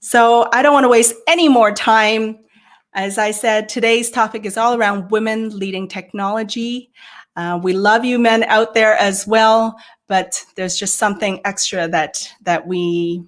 So I don't want to waste any more time. As I said, today's topic is all around women leading technology. We love you men out there as well, but there's just something extra that we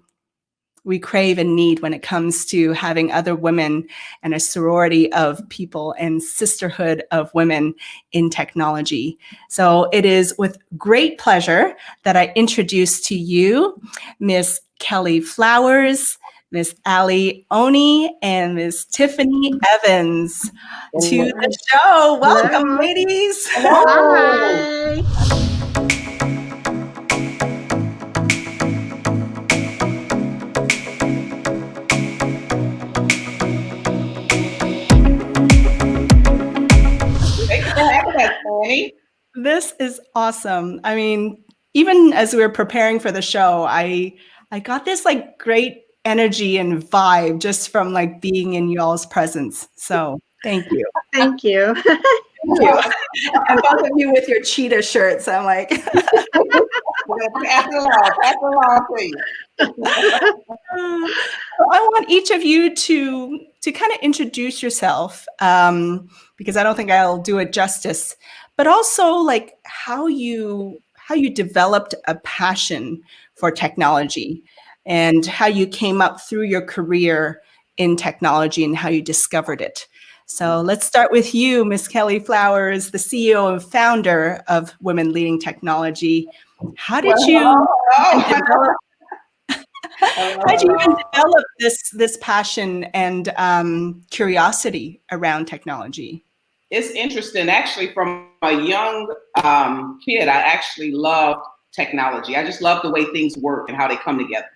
crave and need when it comes to having other women and a sorority of people and sisterhood of women in technology. So it is with great pleasure that I introduce to you Miss Kelly Flowers, Miss Alli Onni, and Miss Tiffany Evans to the show. Welcome, Hello. ladies. Hi. This is awesome. I mean, even as we were preparing for the show, I got this like great energy and vibe just from like being in y'all's presence. So thank you. Thank you. Thank you. And both of you with your cheetah shirts. I'm like, pass it along, please. I want each of you to kind of introduce yourself, because I don't think I'll do it justice, but also like how you developed a passion for technology and how you came up through your career in technology and how you discovered it. So let's start with you, Miss Kelly Flowers, the CEO and founder of Women Leading Technology. How did you develop? How did you even develop this passion and curiosity around technology? It's interesting. Actually, from a young kid, I actually loved technology. I just love the way things work and how they come together.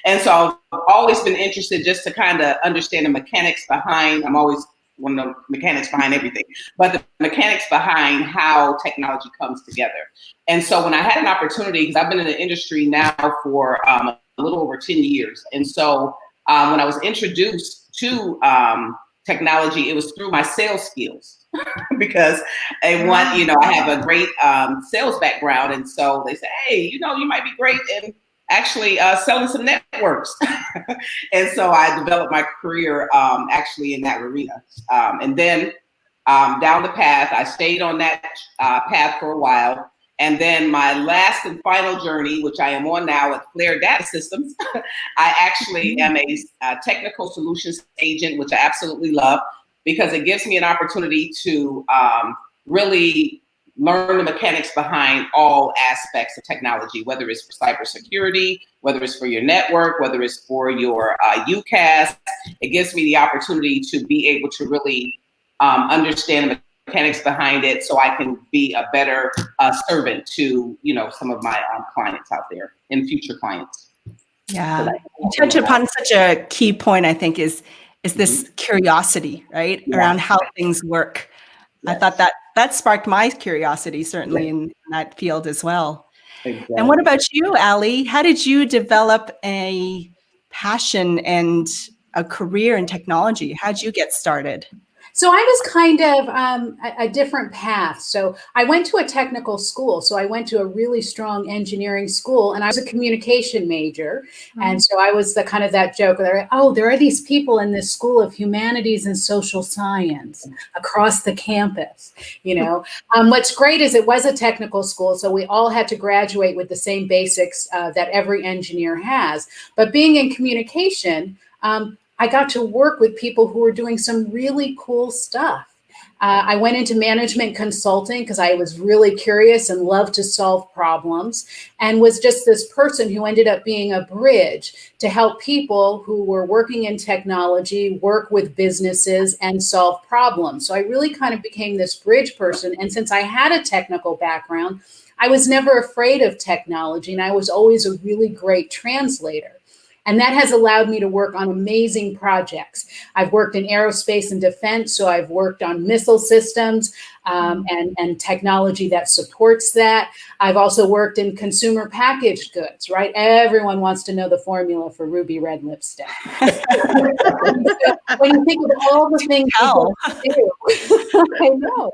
And so I've always been interested just to kind of understand the mechanics behind, I'm always one of the mechanics behind everything, but the mechanics behind how technology comes together. And so when I had an opportunity, because I've been in the industry now for a little over 10 years. And so when I was introduced to technology, it was through my sales skills because I have a great sales background. And so they said, hey, you might be great in actually selling some networks. And so I developed my career actually in that arena. And then down the path, I stayed on that path for a while. And then my last and final journey, which I am on now with S.T.E.A.A.M Data Systems, I actually am a technical solutions agent, which I absolutely love because it gives me an opportunity to really learn the mechanics behind all aspects of technology, whether it's for cybersecurity, whether it's for your network, whether it's for your UCaaS. It gives me the opportunity to be able to really understand the mechanics behind it so I can be a better servant to, some of my clients out there and future clients. Yeah, so you touch upon such a key point, I think, is this curiosity, right? Yeah. Around how things work. Yes. I thought that sparked my curiosity, certainly in that field as well. Exactly. And what about you, Alli? How did you develop a passion and a career in technology? How did you get started? So I was kind of a different path. So I went to a technical school. So I went to a really strong engineering school and I was a communication major. Mm-hmm. And so I was the kind of that joke where, there are these people in this school of humanities and social science across the campus, What's great is it was a technical school. So we all had to graduate with the same basics that every engineer has. But being in communication, I got to work with people who were doing some really cool stuff. I went into management consulting because I was really curious and loved to solve problems and was just this person who ended up being a bridge to help people who were working in technology work with businesses and solve problems. So I really kind of became this bridge person. And since I had a technical background, I was never afraid of technology and I was always a really great translator. And that has allowed me to work on amazing projects. I've worked in aerospace and defense, so I've worked on missile systems. and technology that supports that. I've also worked in consumer packaged goods, right? Everyone wants to know the formula for ruby red lipstick. So when you think of all the things people do, I know.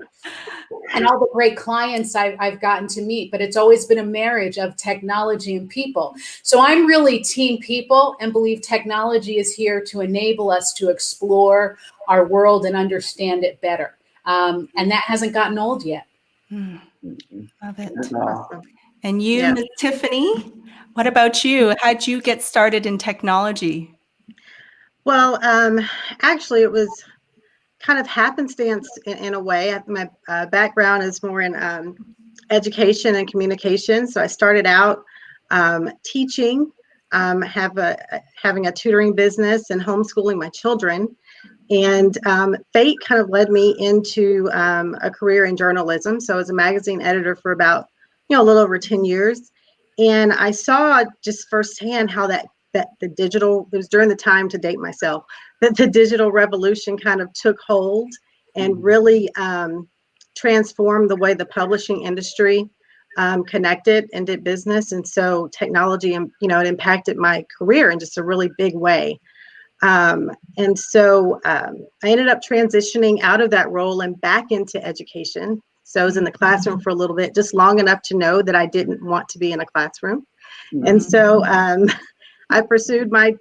And all the great clients I've gotten to meet, but it's always been a marriage of technology and people. So I'm really team people and believe technology is here to enable us to explore our world and understand it better. And that hasn't gotten old yet. Love it. Awesome. And you, Yeah. Ms. Tiffany, what about you? How'd you get started in technology? Well, actually, it was kind of happenstance in a way. My background is more in education and communication. So I started out teaching, having a tutoring business and homeschooling my children. And fate kind of led me into a career in journalism. So I was a magazine editor for about, a little over 10 years. And I saw just firsthand how that the digital, it was during the time, to date myself, that the digital revolution kind of took hold and really transformed the way the publishing industry connected and did business. And so technology, it impacted my career in just a really big way. And so I ended up transitioning out of that role and back into education. So I was in the classroom for a little bit, just long enough to know that I didn't want to be in a classroom. And so I pursued my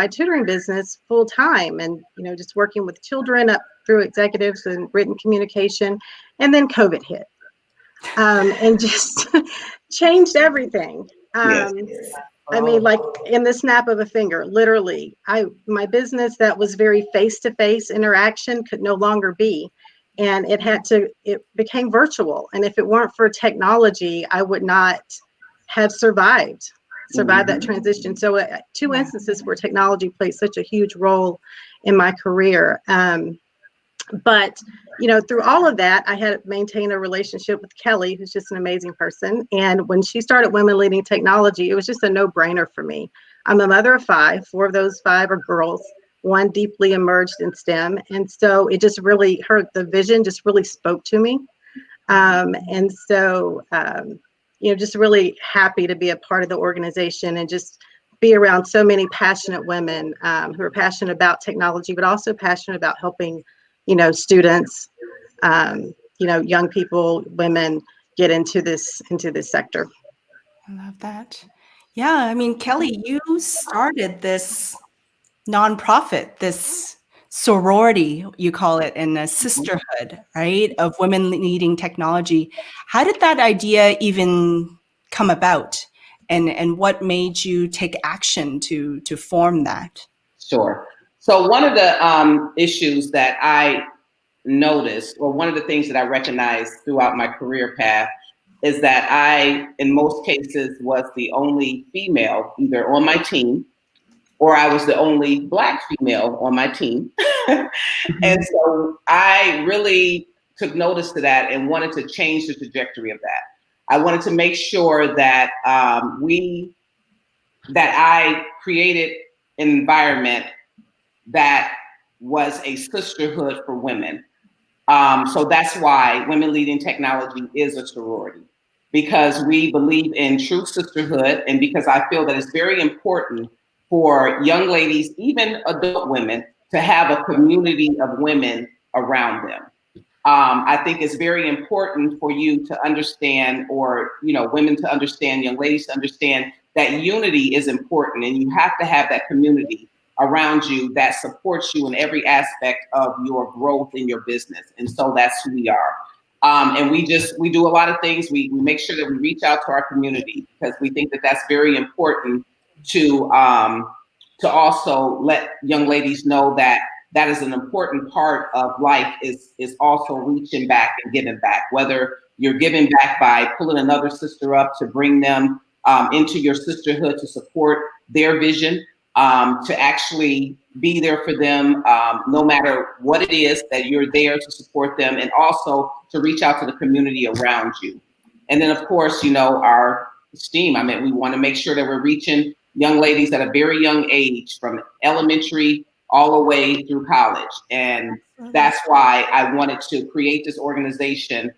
tutoring business full time, and, just working with children up through executives and written communication. And then COVID hit and just changed everything. I mean, like in the snap of a finger, literally, my business that was very face-to-face interaction could no longer be. And it became virtual. And if it weren't for technology, I would not have survived that transition. So two instances where technology played such a huge role in my career. But, through all of that, I had maintained a relationship with Kelly, who's just an amazing person. And when she started Women Leading Technology, it was just a no-brainer for me. I'm a mother of 5. 4 of those 5 are girls. 1 deeply immersed in STEM. And so it just really, the vision just really spoke to me. And so, just really happy to be a part of the organization and just be around so many passionate women who are passionate about technology, but also passionate about helping students, young people, women get into this sector. I love that. Yeah, I mean, Kelly, you started this nonprofit, this sorority, you call it, and a sisterhood, right, of women leading technology. How did that idea even come about? And what made you take action to form that? Sure. So one of the issues that I noticed, or one of the things that I recognized throughout my career path, is that I, in most cases, was the only female either on my team, or I was the only Black female on my team. And so I really took notice to that and wanted to change the trajectory of that. I wanted to make sure that I created an environment that was a sisterhood for women. So that's why Women Leading Technology is a sorority, because we believe in true sisterhood, and because I feel that it's very important for young ladies, even adult women, to have a community of women around them. I think it's very important for you to understand, or women to understand, young ladies to understand, that unity is important, and you have to have that community around you that supports you in every aspect of your growth in your business. And so that's who we are. And we do a lot of things. We make sure that we reach out to our community, because we think that that's very important to also let young ladies know that that is an important part of life, is also reaching back and giving back, whether you're giving back by pulling another sister up to bring them into your sisterhood to support their vision, to actually be there for them, no matter what it is, that you're there to support them, and also to reach out to the community around you. And then, of course, our STEAM, we want to make sure that we're reaching young ladies at a very young age, from elementary all the way through college. And That's why I wanted to create this organization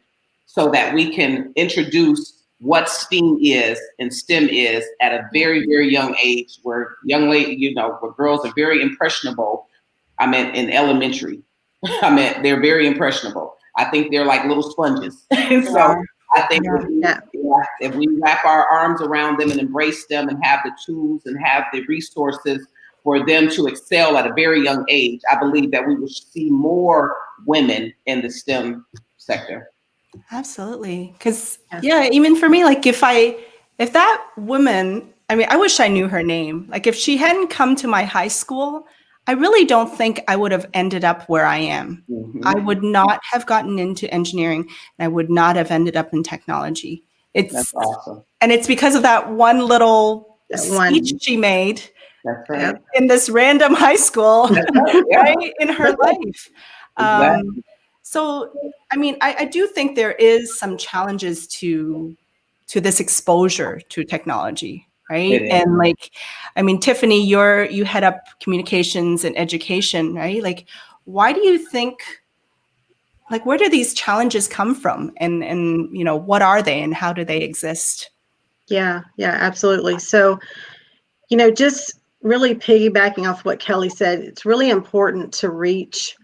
so that we can introduce what STEAM is and STEM is at a very, very young age, where young lady, where girls are very impressionable. I mean, in elementary, I mean, they're very impressionable. I think they're like little sponges. And so I think if we wrap our arms around them and embrace them and have the tools and have the resources for them to excel at a very young age, I believe that we will see more women in the STEM sector. Absolutely. Because even for me, like if that woman, I mean, I wish I knew her name. Like if she hadn't come to my high school, I really don't think I would have ended up where I am. Mm-hmm. I would not have gotten into engineering, and I would not have ended up in technology. That's awesome. And it's because of that one little speech she made. That's right. In this random high school, right, in her life. Exactly. So, I mean, I do think there is some challenges to this exposure to technology, right? And like, I mean, Tiffany, you head up communications and education, right? Like, why do you think, like, where do these challenges come from, and what are they, and how do they exist? Yeah, absolutely. So, just really piggybacking off what Kelly said, it's really important to reach,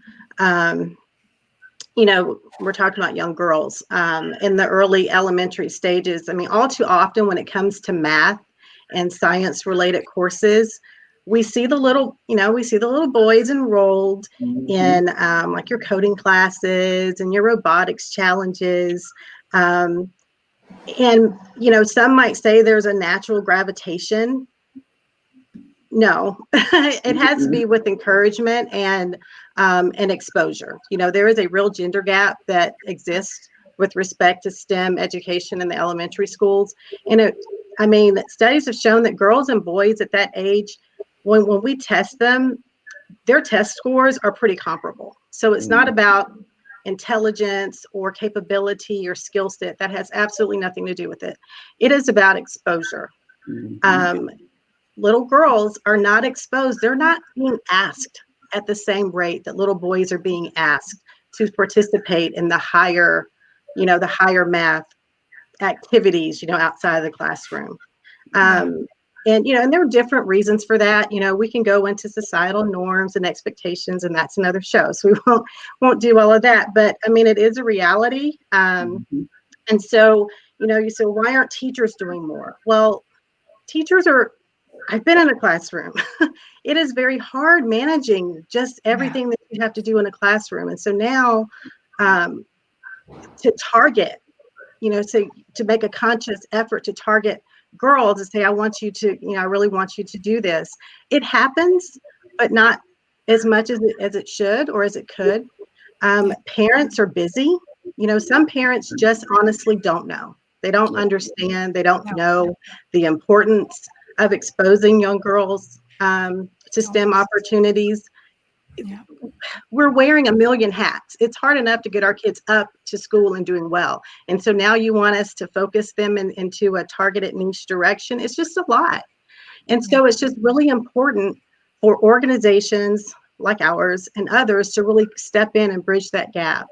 we're talking about young girls in the early elementary stages. I mean, all too often when it comes to math and science related courses, we see the little boys enrolled in like your coding classes and your robotics challenges. And, some might say there's a natural gravitation. No, it has to be with encouragement and exposure. There is a real gender gap that exists with respect to STEM education in the elementary schools. And studies have shown that girls and boys at that age, when we test them, their test scores are pretty comparable. So it's not about intelligence or capability or skill set. That has absolutely nothing to do with it. It is about exposure. Little girls are not exposed. They're not being asked at the same rate that little boys are being asked to participate in the higher math activities, outside of the classroom. And there are different reasons for that. We can go into societal norms and expectations, and that's another show. So we won't do all of that. But I mean, it is a reality. And so, you say, why aren't teachers doing more? Well, I've been in a classroom. It is very hard managing just everything that you have to do in a classroom. And so now to target, to make a conscious effort to target girls and say, I really want you to do this. It happens, but not as much as it should or as it could. Parents are busy. Some parents just honestly don't know. They don't understand. They don't know the importance of exposing young girls to STEM opportunities. We're wearing a million hats. It's hard enough to get our kids up to school and doing well. And so now you want us to focus them into a targeted niche direction. It's just a lot. And so it's just really important for organizations like ours and others to really step in and bridge that gap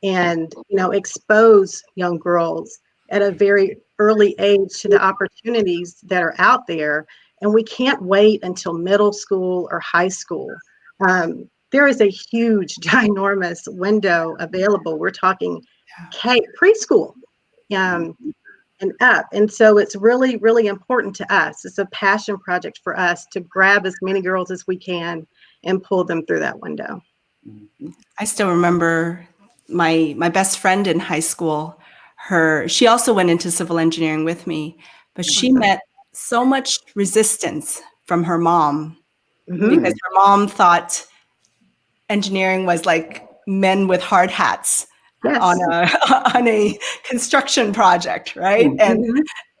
and, expose young girls at a very early age to the opportunities that are out there. And we can't wait until middle school or high school. There is a huge, ginormous window available. We're talking preschool and up. And so it's really, really important to us. It's a passion project for us to grab as many girls as we can and pull them through that window. I still remember my best friend in high school. She also went into civil engineering with me, but she met so much resistance from her mom because her mom thought engineering was like men with hard hats on a construction project, right?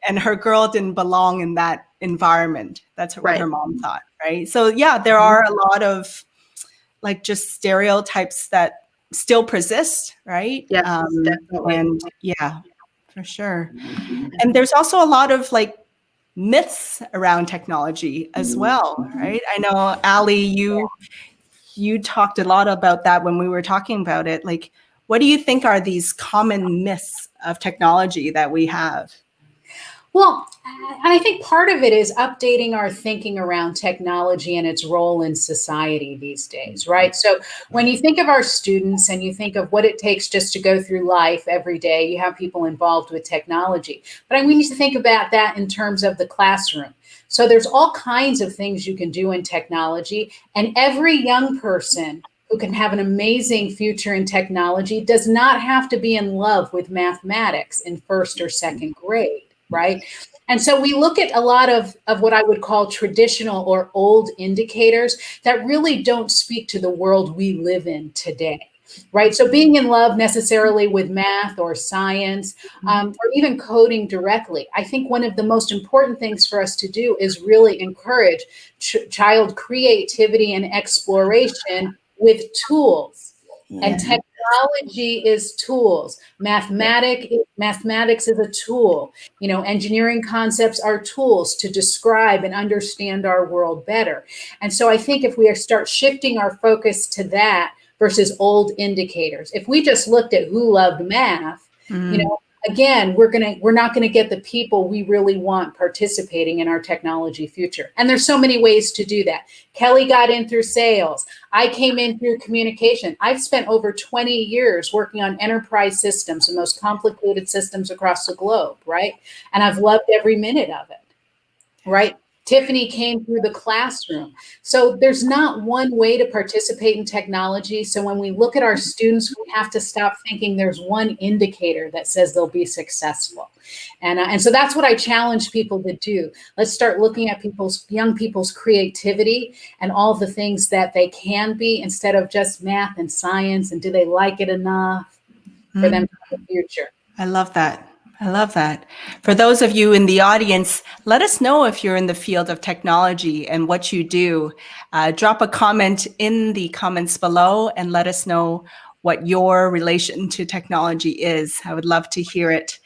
And her girl didn't belong in that environment. That's what her mom thought, right? So there are a lot of like just stereotypes that still persist, right? Yes, definitely. And for sure. And there's also a lot of like myths around technology as well, right? I know, Alli, you talked a lot about that when we were talking about it. Like, what do you think are these common myths of technology that we have? Well, and I think part of it is updating our thinking around technology and its role in society these days, right? So when you think of our students and you think of what it takes just to go through life every day, you have people involved with technology. But we need to think about that in terms of the classroom. So there's all kinds of things you can do in technology, and every young person who can have an amazing future in technology does not have to be in love with mathematics in first or second grade. Right. And so we look at a lot of what I would call traditional or old indicators that really don't speak to the world we live in today. Right. So being in love necessarily with math or science, or even coding directly, I think one of the most important things for us to do is really encourage child creativity and exploration with tools. And technology is tools. Mathematics is a tool. You know, engineering concepts are tools to describe and understand our world better. And so I think if we start shifting our focus to that versus old indicators, if we just looked at who loved math, you know, again, we're not gonna get the people we really want participating in our technology future. And there's so many ways to do that. Kelly got in through sales. I came in through communication. I've spent over 20 years working on enterprise systems, the most complicated systems across the globe, right? And I've loved every minute of it, right? Tiffany came through the classroom. So there's not one way to participate in technology. So when we look at our students, we have to stop thinking there's one indicator that says they'll be successful. And so that's what I challenge people to do. Let's start looking at young people's creativity and all the things that they can be, instead of just math and science and do they like it enough for them to have a future. I love that. I love that. For those of you in the audience, let us know if you're in the field of technology and what you do. Drop a comment in the comments below and let us know what your relation to technology is. I would love to hear it.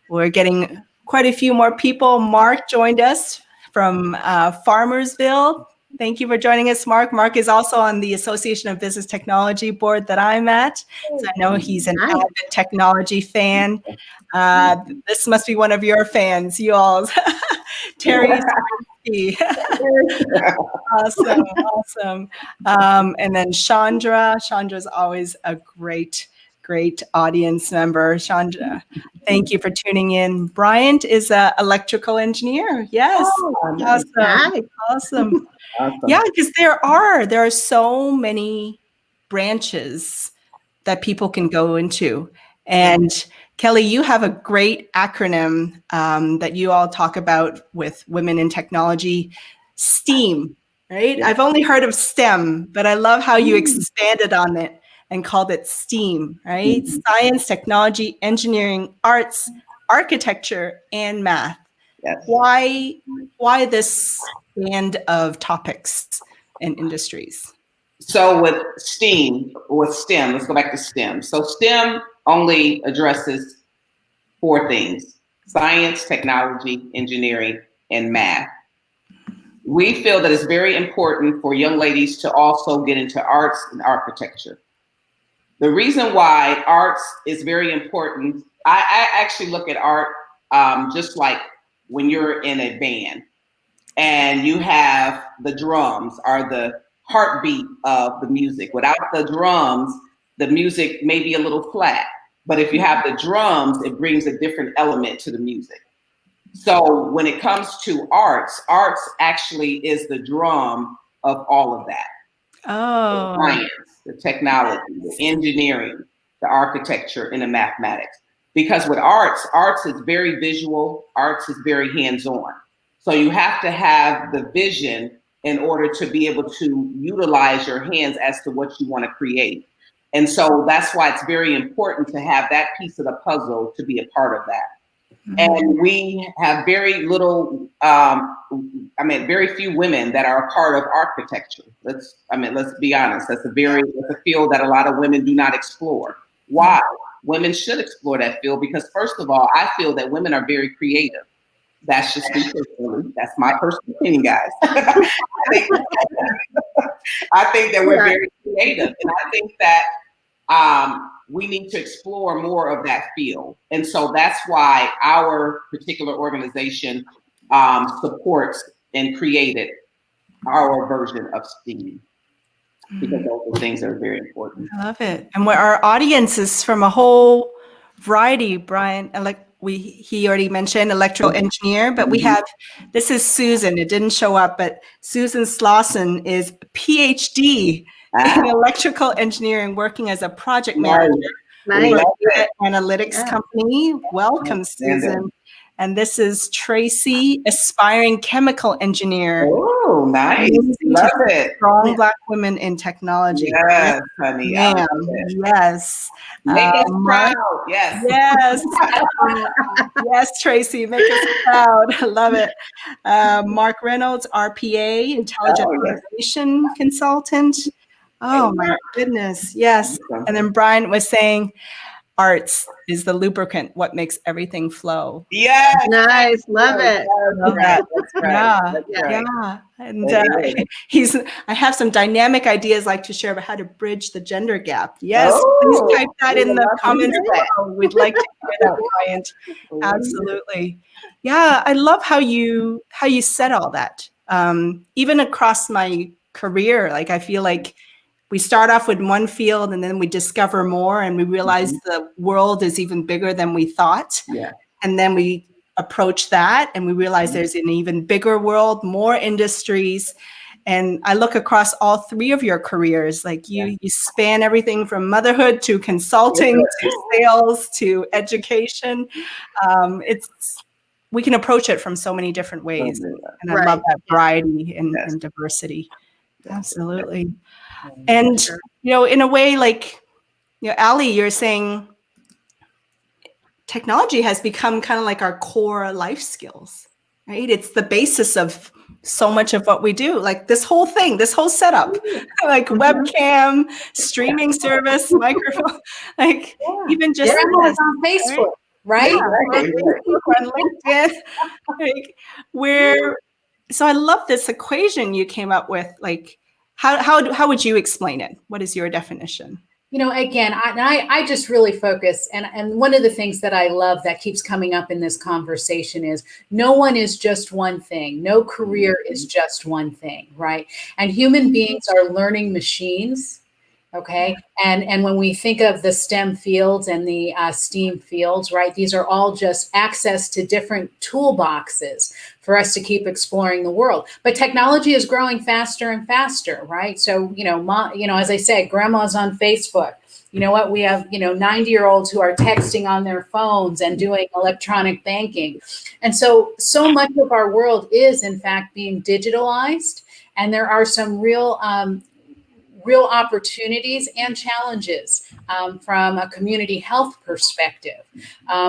We're getting quite a few more people. Mark joined us from Farmersville. Thank you for joining us, Mark. Mark is also on the Association of Business Technology board that I'm at. So I know he's an avid technology fan. This must be one of your fans, you all. Terry. Awesome. And then Chandra's always a great audience member. Chandra, thank you for tuning in. Bryant is an electrical engineer. Yes. Awesome. Yeah, because there are so many branches that people can go into. And Kelly, you have a great acronym that you all talk about with women in technology, STEAM, right? I've only heard of STEM, but I love how you expanded on it and called it STEAM, right? Science, technology, engineering, arts, architecture, and math. Yes. Why this band of topics and industries? So with STEAM, let's go back to STEM. So STEM only addresses 4 things: science, technology, engineering, and math. We feel that it's very important for young ladies to also get into arts and architecture. The reason why arts is very important, I actually look at art just like when you're in a band and you have the drums are the heartbeat of the music. Without the drums, the music may be a little flat, but if you have the drums, it brings a different element to the music. So when it comes to arts actually is the drum of all of that. Oh. The science, the technology, the engineering, the architecture, and the mathematics. Because with arts is very visual, arts is very hands-on. So you have to have the vision in order to be able to utilize your hands as to what you want to create. And so that's why it's very important to have that piece of the puzzle to be a part of that. And we have very little, very few women that are a part of architecture. Let's be honest. That's a field that a lot of women do not explore. Why? Women should explore that field because, first of all, I feel that women are very creative. That's just me personally. That's my personal opinion, guys. I think that we're very creative. And I think that we need to explore more of that field. And so that's why our particular organization supports and created our version of STEAM, because those are things that are very important. I love it. And where our audience is from a whole variety, Brian, and like he already mentioned electrical engineer, but we have, this is Susan, it didn't show up, but Susan Slauson is PhD in electrical engineering, working as a project manager Nice. for an analytics company. Welcome, Susan. And this is Tracy, aspiring chemical engineer. Oh, nice. Love it. Strong Black women in technology. Yes, honey. Ma'am. Yes. Make us Mark, proud. Yes. yes. Yes, Tracy, make us proud. I love it. Mark Reynolds, RPA, Intelligent Automation Consultant. Oh, my goodness. Yes. And then Brian was saying, arts is the lubricant, what makes everything flow. Yes. Nice. Love it. Love that. That's right. Yeah, That's right. yeah. And I have some dynamic ideas like to share about how to bridge the gender gap. Yes, please type that in the comments below. We'd like to hear that, Brian. Absolutely. Yeah, I love how you said all that. Even across my career, like I feel like we start off with one field and then we discover more and we realize the world is even bigger than we thought. Yeah. And then we approach that and we realize there's an even bigger world, more industries. And I look across all three of your careers, like you span everything from motherhood to consulting to sales to education. We can approach it from so many different ways. And I love that variety and diversity. Absolutely. And, in a way, like, Alli, you're saying technology has become kind of like our core life skills, right? It's the basis of so much of what we do. Like this whole thing, this whole setup, like webcam, streaming service, microphone, like even just this, on Facebook, right? On LinkedIn, like so I love this equation you came up with. Like, how would you explain it? What is your definition? Again, I just really focus, and one of the things that I love that keeps coming up in this conversation is no one is just one thing. No career is just one thing, right? And human beings are learning machines, okay? And when we think of the STEM fields and the STEAM fields, right, these are all just access to different toolboxes for us to keep exploring the world. But technology is growing faster and faster, right? So, as I said, grandma's on Facebook. You know what? We have, 90-year-olds who are texting on their phones and doing electronic banking. And so much of our world is, in fact, being digitalized. And there are some real opportunities and challenges from a community health perspective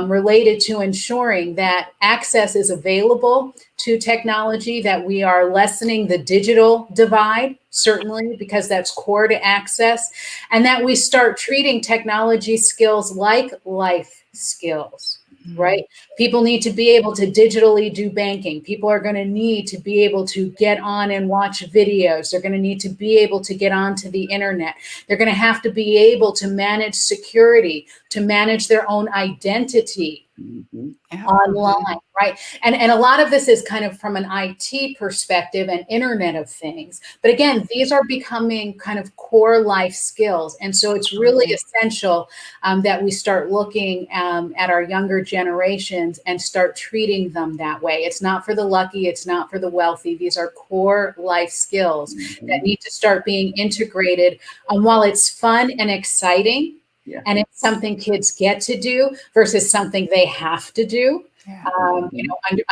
related to ensuring that access is available to technology, that we are lessening the digital divide, certainly, because that's core to access, and that we start treating technology skills like life skills. Right? People need to be able to digitally do banking. People are going to need to be able to get on and watch videos. They're going to need to be able to get onto the internet. They're going to have to be able to manage security, to manage their own identity online, right? And a lot of this is kind of from an IT perspective and Internet of Things. But again, these are becoming kind of core life skills. And so it's really essential that we start looking at our younger generations and start treating them that way. It's not for the lucky, it's not for the wealthy. These are core life skills that need to start being integrated. While it's fun and exciting, and it's something kids get to do versus something they have to do,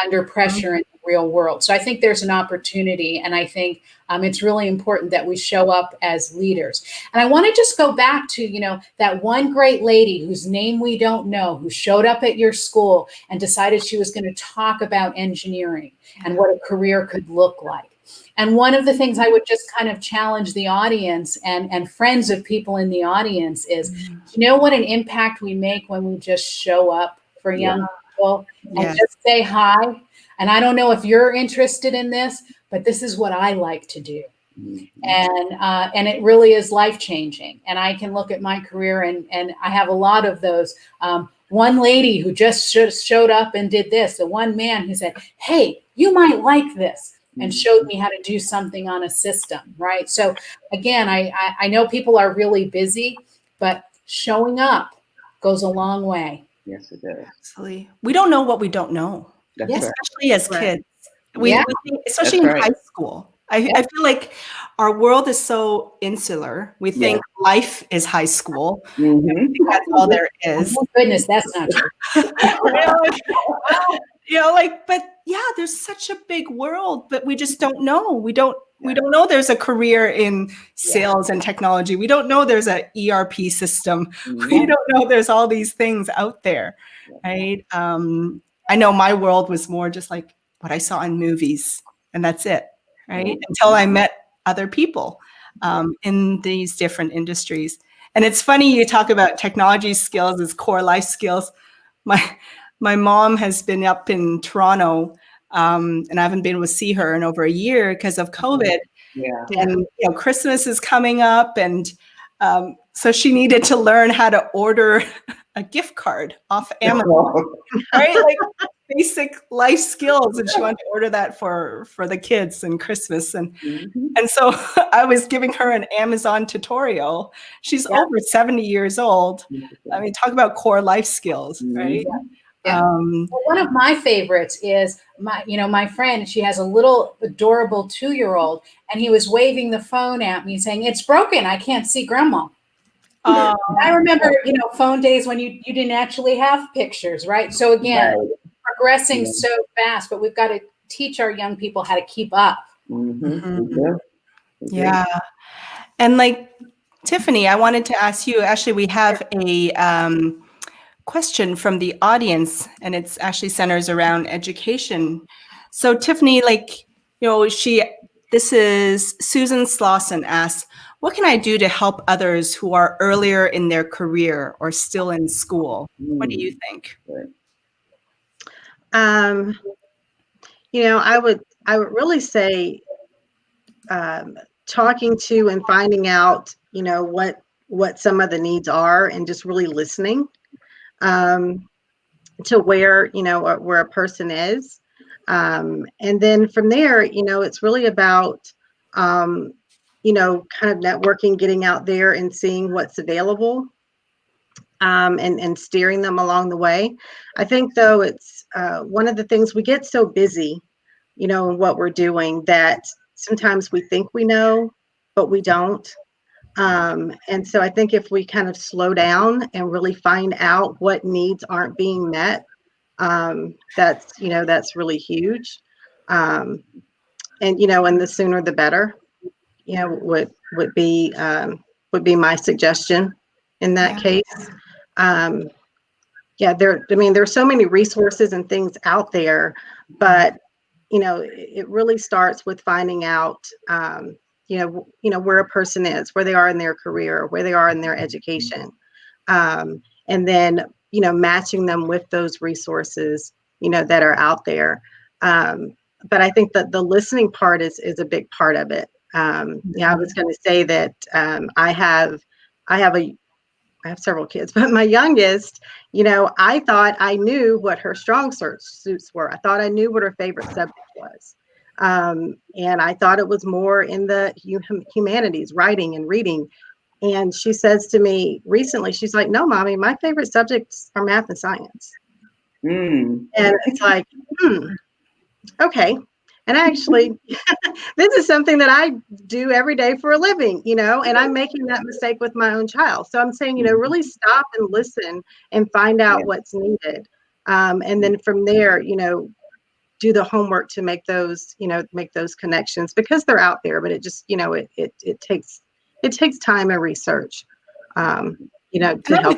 under pressure in the real world. So I think there's an opportunity, and I think it's really important that we show up as leaders. And I want to just go back to, that one great lady whose name we don't know, who showed up at your school and decided she was going to talk about engineering and what a career could look like. And one of the things I would just kind of challenge the audience and friends of people in the audience is, do you know what an impact we make when we just show up for young people and just say hi? And I don't know if you're interested in this, but this is what I like to do. And it really is life changing. And I can look at my career, and I have a lot of those. One lady who just showed up and did this, the one man who said, "Hey, you might like this," and showed me how to do something on a system, right? So again, I know people are really busy, but showing up goes a long way. Yes, it does. Absolutely. We don't know what we don't know, That's Yes. right. especially as Right. kids. We think, especially That's in right. high school. I feel like our world is so insular. We think life is high school. Mhm. I think that's all there is. Oh goodness, that's not true. But yeah, there's such a big world, but we just don't know. We don't know there's a career in sales and technology. We don't know there's an ERP system. We don't know there's all these things out there, right? I know my world was more just like what I saw in movies, and that's it, right? Until I met other people in these different industries. And it's funny you talk about technology skills as core life skills. My mom has been up in Toronto, and I haven't been able to see her in over a year because of COVID. Yeah. And Christmas is coming up, and so she needed to learn how to order a gift card off Amazon, right? Like basic life skills, and she wanted to order that for the kids and Christmas, and so I was giving her an Amazon tutorial. She's over 70 years old. I mean, talk about core life skills, right? Yeah. Well, one of my favorites is my friend. She has a little adorable 2-year-old, and he was waving the phone at me, saying, "It's broken. I can't see Grandma." I remember, phone days when you didn't actually have pictures, right? So again, progressing so fast, but we've got to teach our young people how to keep up. Yeah, and like Tiffany, I wanted to ask you. Actually, we have a question from the audience, and it's actually centers around education. So Tiffany, this is Susan Slauson asks, what can I do to help others who are earlier in their career or still in school? What do you think? I would really say talking to and finding out, what some of the needs are, and just really listening to where a person is, and then from there, it's really about kind of networking, getting out there and seeing what's available, and steering them along the way. I think though it's one of the things, we get so busy, in what we're doing, that sometimes we think we know, but we don't. And so I think if we kind of slow down and really find out what needs aren't being met, that's really huge. And the sooner the better, would be my suggestion in that case. There's so many resources and things out there, but it really starts with finding out where a person is, where they are in their career, where they are in their education, and then matching them with those resources that are out there. But I think that the listening part is a big part of it. I was going to say that I have several kids, but my youngest, I thought I knew what her strong suits were. I thought I knew what her favorite subject was. And I thought it was more in the humanities, writing and reading. And she says to me recently, she's like, "No, Mommy, my favorite subjects are math and science." And it's like, okay. And actually, this is something that I do every day for a living, and I'm making that mistake with my own child. So I'm saying, really stop and listen and find out what's needed. And then from there, do the homework to make those connections, because they're out there, but it just, it takes time and research, to help.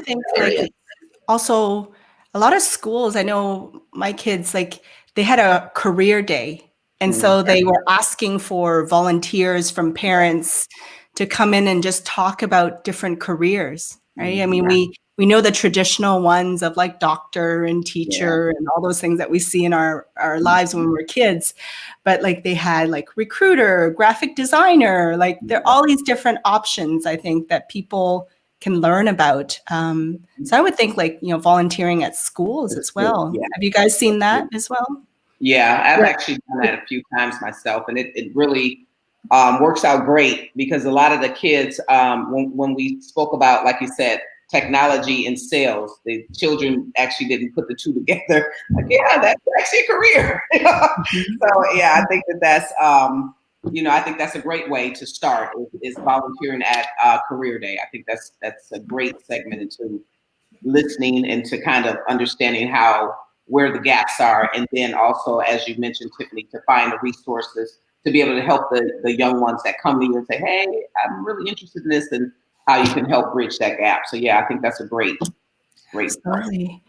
Also, a lot of schools, I know my kids, they had a career day. And so they were asking for volunteers from parents to come in and just talk about different careers, right? I mean, we we know the traditional ones of like doctor and teacher and all those things that we see in our lives when we're kids, but like they had like recruiter, graphic designer, like there are all these different options, I think, that people can learn about. So I would think like, you know, volunteering at schools as well. Yeah. Have you guys seen that as well? Yeah, I've actually done that a few times myself, and it really works out great, because a lot of the kids, when we spoke about, like you said, technology and sales, the children actually didn't put the two together. Like, yeah, that's actually a career. So yeah, I think that's I think that's a great way to start is volunteering at Career Day. I think that's a great segment into listening and to kind of understanding where the gaps are, and then also, as you mentioned, Tiffany, to find the resources to be able to help the young ones that come to you and say, hey, I'm really interested in this, and how you can help bridge that gap. So yeah, I think that's a great start. Absolutely.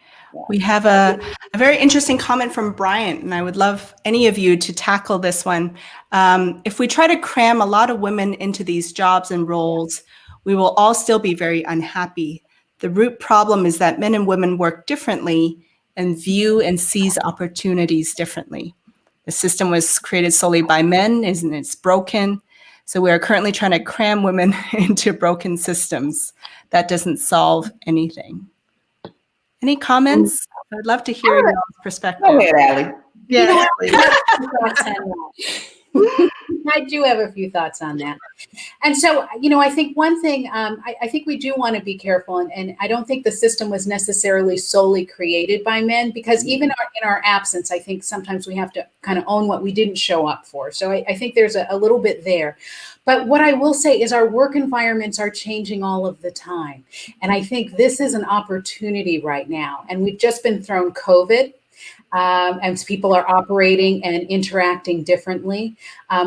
We have a very interesting comment from Bryant, and I would love any of you to tackle this one. If we try to cram a lot of women into these jobs and roles, we will all still be very unhappy. The root problem is that men and women work differently and view and seize opportunities differently. The system was created solely by men, and it's broken. So we are currently trying to cram women into broken systems. That doesn't solve anything. Any comments? I would love to hear your perspective. Go ahead, Alli. Yes, I do have a few thoughts on that. And so, I think one thing, I think we do want to be careful, and I don't think the system was necessarily solely created by men, because even in our absence, I think sometimes we have to kind of own what we didn't show up for. So I think there's a little bit there. But what I will say is our work environments are changing all of the time. And I think this is an opportunity right now. And we've just been thrown COVID. And people are operating and interacting differently.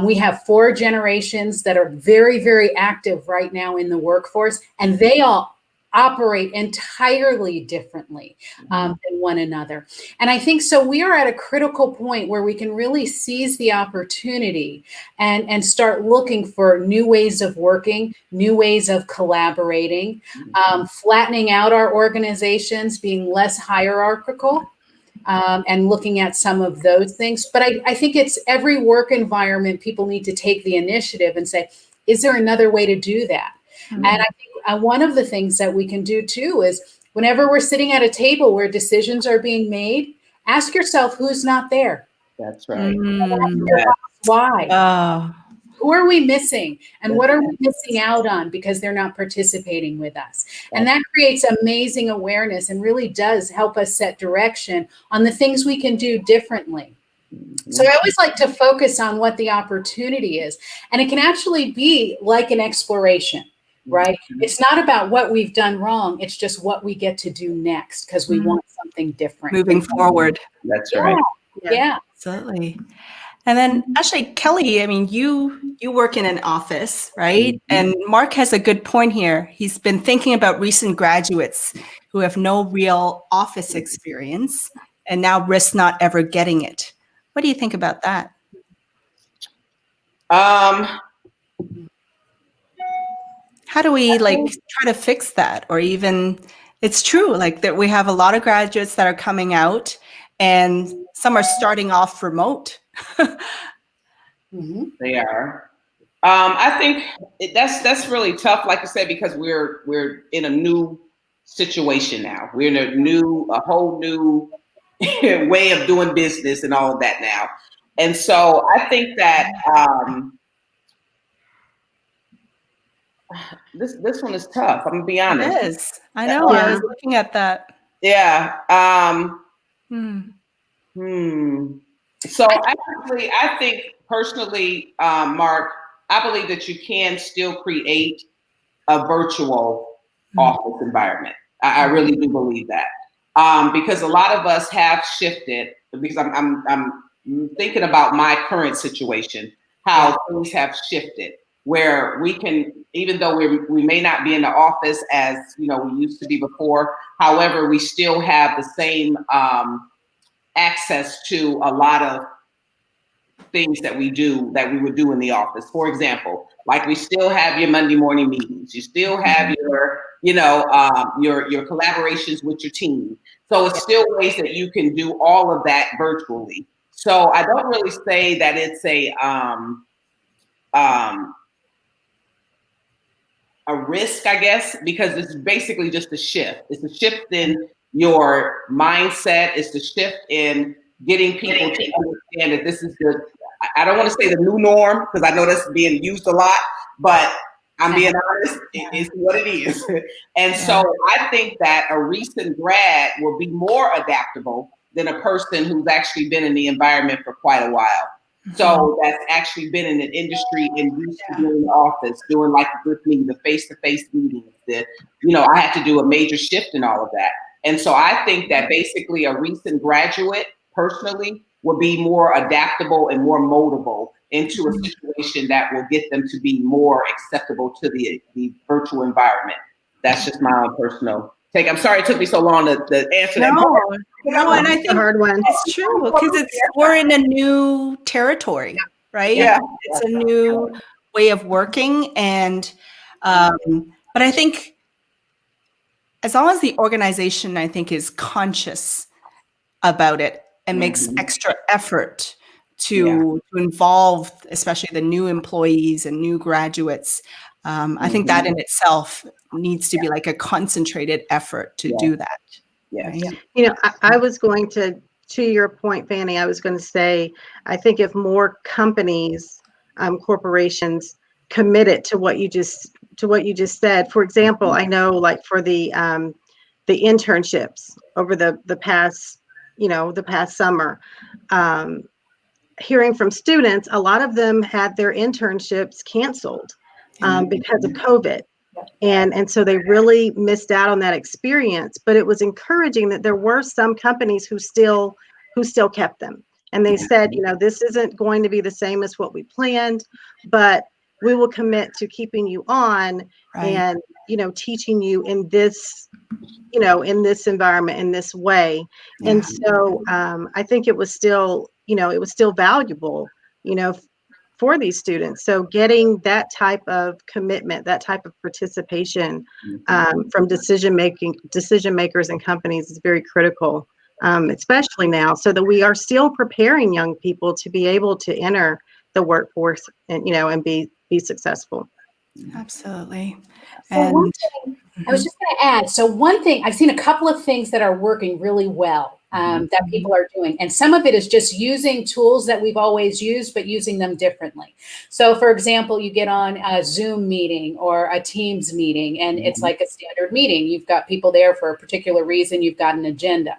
We have 4 generations that are very, very active right now in the workforce, and they all operate entirely differently than one another. And I think so we are at a critical point where we can really seize the opportunity and start looking for new ways of working, new ways of collaborating, flattening out our organizations, being less hierarchical. And looking at some of those things. But I think it's every work environment, people need to take the initiative and say, is there another way to do that? And I think one of the things that we can do too is whenever we're sitting at a table where decisions are being made, ask yourself who's not there. That's right. Why? Who are we missing? And what are we missing out on because they're not participating with us? And that creates amazing awareness and really does help us set direction on the things we can do differently. So I always like to focus on what the opportunity is. And it can actually be like an exploration, right? It's not about what we've done wrong. It's just what we get to do next because we want something different. Moving forward. That's right. Yeah. Absolutely. And then actually, Kelly, I mean, you work in an office, right? And Mark has a good point here. He's been thinking about recent graduates who have no real office experience and now risk not ever getting it. What do you think about that? How do we try to fix that? Or even, it's true, like that we have a lot of graduates that are coming out and some are starting off remote. They are. I think that's really tough, like I said, because we're in a new situation now. We're in a whole new way of doing business and all of that now. And so I think that this one is tough. I'm gonna be honest. It is. I know. I was looking at that. Yeah. So actually, I think personally, Mark, I believe that you can still create a virtual office environment. I really do believe that. Because a lot of us have shifted, because I'm thinking about my current situation, how things have shifted, where we can, even though we may not be in the office as we used to be before, however, we still have the same access to a lot of things that we would do in the office. For example, like we still have your Monday morning meetings, you still have your collaborations with your team. So it's still ways that you can do all of that virtually. So I don't really say that it's a risk, I guess, because it's basically just a shift. It's a shift in your mindset. It's the shift in getting people to understand that this is I don't want to say the new norm, because I know that's being used a lot, but I'm being honest, it is what it is. And so I think that a recent grad will be more adaptable than a person who's actually been in the environment for quite a while. So that's actually been in an industry and used to doing the office, doing like with me, the face-to-face meetings that, I had to do a major shift in all of that. And so I think that basically a recent graduate personally will be more adaptable and more moldable into a situation that will get them to be more acceptable to the virtual environment. That's just my own personal take. I'm sorry it took me so long to answer that. No, and I think a hard one. it's true because we're in a new territory, right? Yeah. It's a new way of working, and but I think as long as the organization, I think, is conscious about it and makes extra effort to involve, especially the new employees and new graduates, I think that in itself needs to be like a concentrated effort to do that. Yes. Right? I was going to your point, Fanny, I was going to say, I think if more companies, corporations committed to what you just said. For example, I know like for the internships over the past summer, hearing from students, a lot of them had their internships canceled because of COVID. And so they really missed out on that experience, but it was encouraging that there were some companies who still kept them. And they said, this isn't going to be the same as what we planned, but we will commit to keeping you on and, teaching you in this, in this environment, in this way. And so I think it was still, valuable, for these students. So getting that type of commitment, that type of participation from decision makers and companies is very critical, especially now, so that we are still preparing young people to be able to enter the workforce and and be successful. Absolutely. So one thing, I was just going to add. So one thing, I've seen a couple of things that are working really well that people are doing. And some of it is just using tools that we've always used, but using them differently. So for example, you get on a Zoom meeting or a Teams meeting, and it's like a standard meeting. You've got people there for a particular reason. You've got an agenda.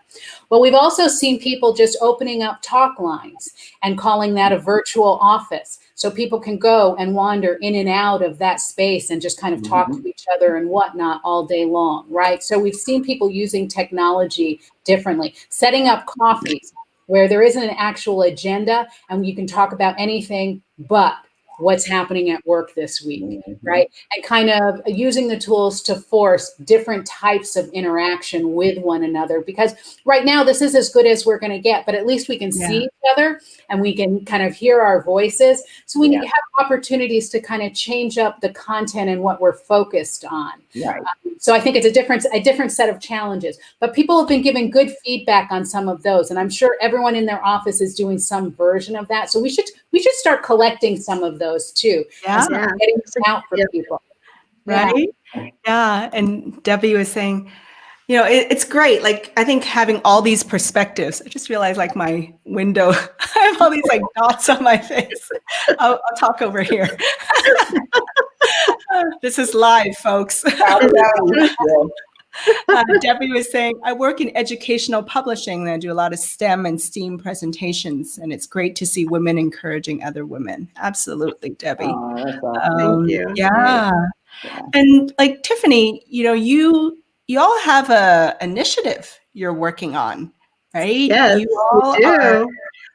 Well, we've also seen people just opening up talk lines and calling that a virtual office. So people can go and wander in and out of that space and just kind of talk to each other and whatnot all day long, right? So we've seen people using technology differently, setting up coffees where there isn't an actual agenda and you can talk about anything but what's happening at work this week, right? And kind of using the tools to force different types of interaction with one another, because right now this is as good as we're going to get, but at least we can see each other and we can kind of hear our voices. So we need to have opportunities to kind of change up the content and what we're focused on. So I think it's a different set of challenges, but people have been giving good feedback on some of those. And I'm sure everyone in their office is doing some version of that. So we should start collecting some of those too. And getting them out for people. Right? Yeah. And Debbie was saying, it's great. Like, I think having all these perspectives, I just realized like my window, I have all these like dots on my face. I'll talk over here. This is live, folks. Debbie was saying, I work in educational publishing and I do a lot of STEM and STEAM presentations, and it's great to see women encouraging other women. Absolutely, Debbie. Thank you. Yeah. And like Tiffany, you all have a initiative you're working on, right? Yes, you all we do.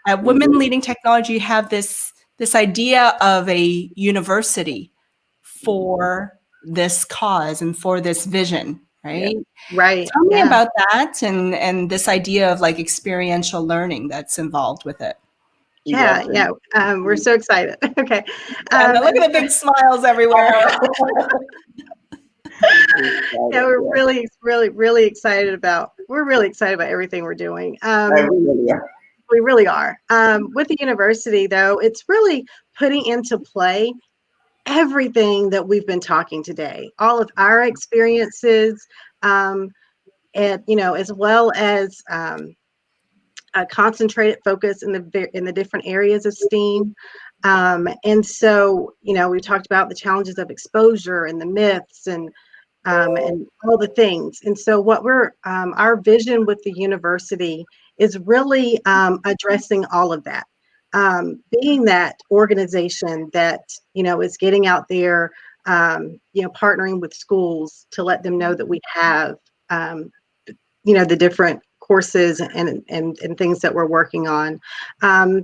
At Women Leading Technology have this idea of a university for this cause and for this vision, right? Right. Tell me about that and this idea of like experiential learning that's involved with it. We're so excited. Okay. Look at the big smiles everywhere. Yeah, we're really excited about. We're really excited about everything we're doing. We really are. With the university, though, it's really putting into play everything that we've been talking today, all of our experiences, and as well as a concentrated focus in the different areas of STEAM. And so, we talked about the challenges of exposure and the myths and all the things. And so what our vision with the university is really addressing all of that. Being that organization that, is getting out there, partnering with schools to let them know that we have, the different courses and things that we're working on.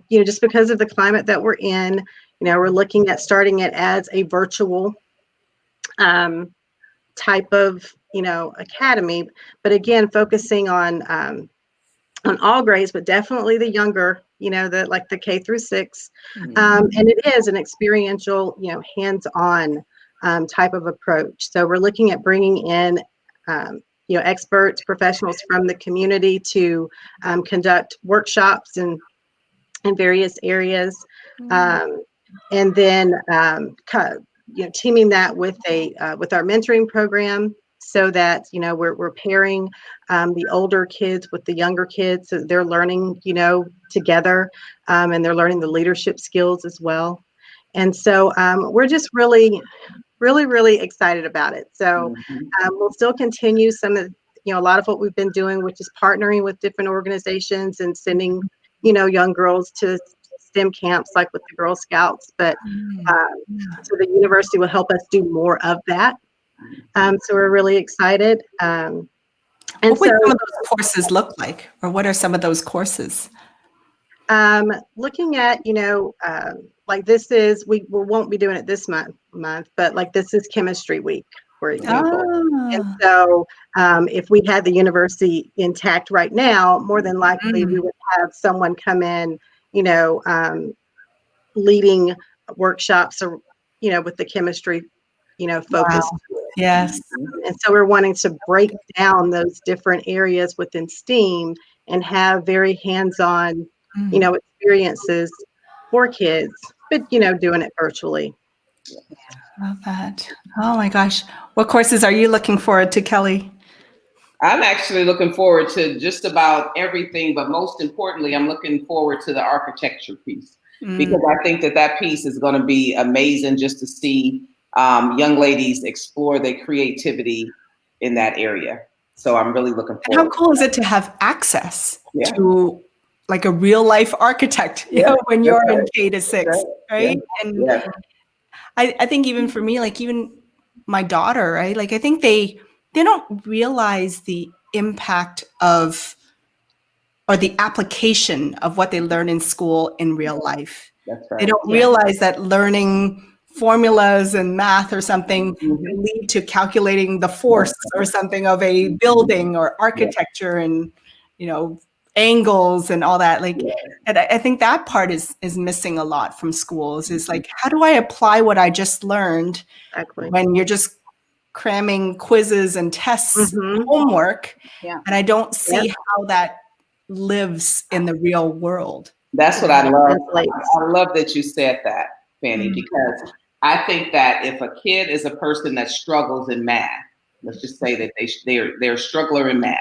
Just because of the climate that we're in, we're looking at starting it as a virtual type of academy, but again focusing on all grades, but definitely the younger, the K through 6, and it is an experiential, hands-on type of approach. So we're looking at bringing in experts, professionals from the community to conduct workshops in various areas, and then teaming that with our mentoring program, so that we're pairing the older kids with the younger kids, so they're learning together, and they're learning the leadership skills as well. And so we're just really excited about it. So we'll still continue some of a lot of what we've been doing, which is partnering with different organizations and sending young girls to STEM camps like with the Girl Scouts, but so the university will help us do more of that. So we're really excited. And what would some of those courses look like, or what are some of those courses? Looking at, like this is, we won't be doing it this month, but like this is chemistry week, for example. And so if we had the university intact right now, more than likely we would have someone come in, leading workshops, or, with the chemistry, focus. Wow. Yes. And so we're wanting to break down those different areas within STEAM and have very hands-on, experiences for kids, but, doing it virtually. Love that. Oh my gosh. What courses are you looking forward to, Kelly? I'm actually looking forward to just about everything, but most importantly, I'm looking forward to the architecture piece, because I think that piece is going to be amazing, just to see young ladies explore their creativity in that area. So I'm really looking forward. And how cool is it to have access to like a real life architect, when you're in K to 6, right? And I think even for me, like even my daughter, right? Like I think they don't realize the impact of, or the application of what they learn in school in real life. That's right. They don't realize that learning formulas and math or something can lead to calculating the force or something of a building, or architecture and, angles and all that. Like, and I think that part is missing a lot from schools, is like, how do I apply what I just learned when you're just cramming quizzes and tests, homework, and I don't see how that lives in the real world. That's what I love. I love that you said that, Fanny, because I think that if a kid is a person that struggles in math, let's just say that they're a struggler in math.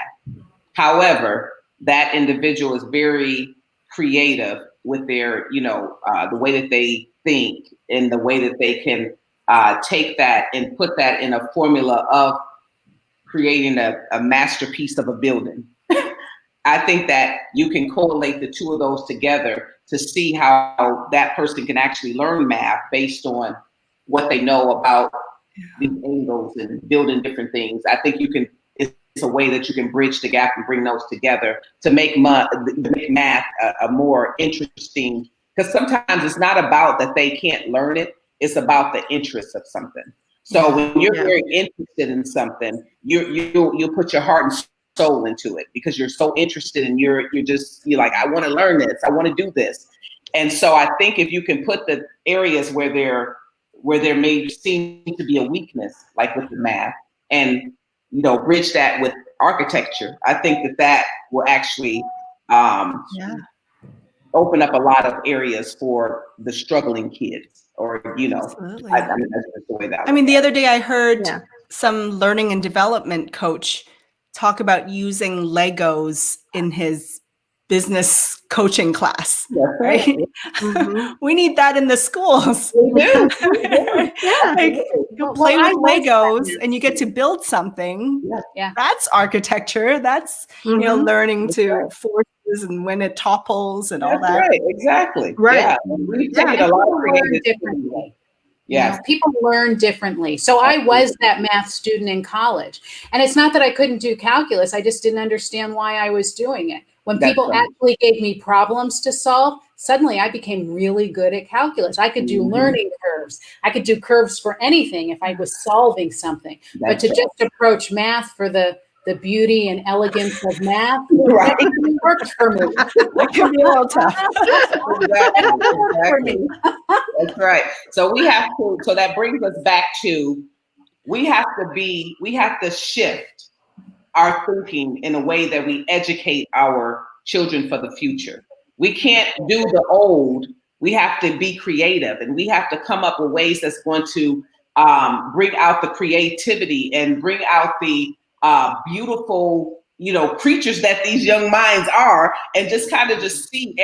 However, that individual is very creative with their, the way that they think, and the way that they can take that and put that in a formula of creating a masterpiece of a building. I think that you can correlate the two of those together to see how that person can actually learn math based on what they know about the angles and building different things. I think it's a way that you can bridge the gap and bring those together to make math a more interesting, because sometimes it's not about that they can't learn it, it's about the interest of something. So when you're very interested in something, you'll put your heart and soul into it, because you're so interested, and you're like, I want to learn this, I want to do this. And so I think if you can put the areas where there may seem to be a weakness, like with the math, and bridge that with architecture, I think that will actually open up a lot of areas for the struggling kids, or Absolutely. I mean, that's just the way that. I mean, the other day I heard some learning and development coach talk about using Legos in his business coaching class, right? Mm-hmm. We need that in the schools. We do. Like, you play with Legos and you get to build something. Yeah. That's architecture. That's learning to forces and when it topples and all that. Right, exactly. Right. Yeah. We've taken a lot of creative differently. Yes. People learn differently. So I was that math student in college. And it's not that I couldn't do calculus. I just didn't understand why I was doing it. When people actually gave me problems to solve, suddenly I became really good at calculus. I could do learning curves. I could do curves for anything if I was solving something. But to just approach math for the beauty and elegance of math, that really worked for me. It can be a little tough. Exactly. That's right. So we have to, so that brings us back to, we have to shift our thinking in a way that we educate our children for the future. We can't do the old. We have to be creative, and we have to come up with ways that's going to bring out the creativity and bring out the beautiful, creatures that these young minds are, and just kind of just see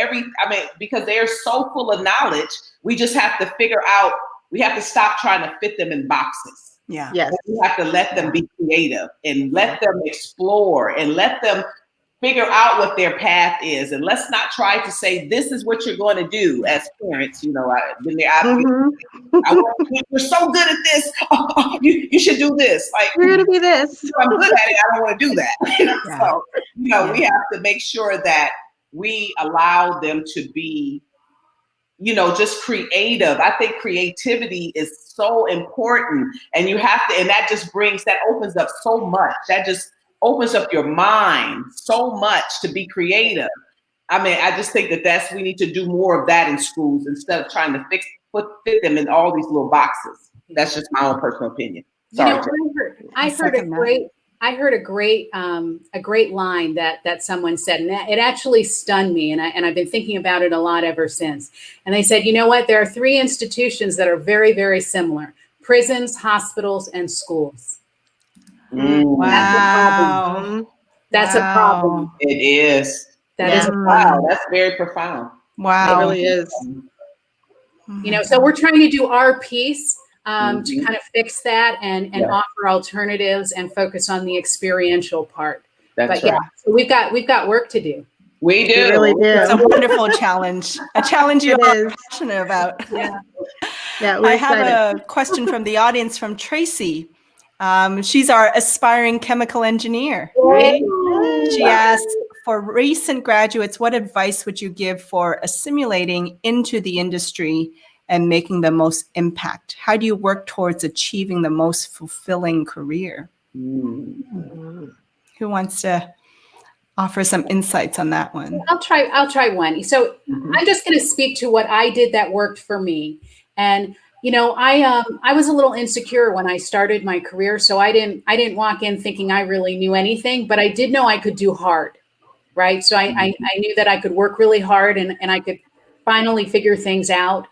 because they are so full of knowledge, we just have to figure out, we have to stop trying to fit them in boxes. Yeah. Yes. We have to let them be creative and let them explore and let them figure out what their path is. And let's not try to say, this is what you're going to do as parents. When you're so good at this, you should do this. Like, you're going to be this. I'm good at it. I don't want to do that. So, we have to make sure that we allow them to be, just creative. I think creativity is so important, and you have to, and that opens up so much. That just opens up your mind so much to be creative. I mean, I just think we need to do more of that in schools instead of trying to fit them in all these little boxes. That's just my own personal opinion. Sorry. I heard a great line that someone said, and it actually stunned me, and I've been thinking about it a lot ever since. And they said, you know what? There are 3 institutions that are very, very similar: prisons, hospitals, and schools. Wow. That's a problem. It is. That is a problem. Wow. That's very profound. Wow. It really is. So we're trying to do our piece to kind of fix that and offer alternatives and focus on the experiential part. That's right. So we've got work to do. We do. We really do. It's a wonderful challenge. A challenge you are passionate about. Yeah, I have a question from the audience from Tracy. She's our aspiring chemical engineer, right? She asked, for recent graduates, what advice would you give for assimilating into the industry and making the most impact? How do you work towards achieving the most fulfilling career? Who wants to offer some insights on that one? I'll try one. So I'm just going to speak to what I did that worked for me. And I was a little insecure when I started my career, so I didn't walk in thinking I really knew anything, but I did know I could do hard, right? So I knew that I could work really hard and I could finally figure things out.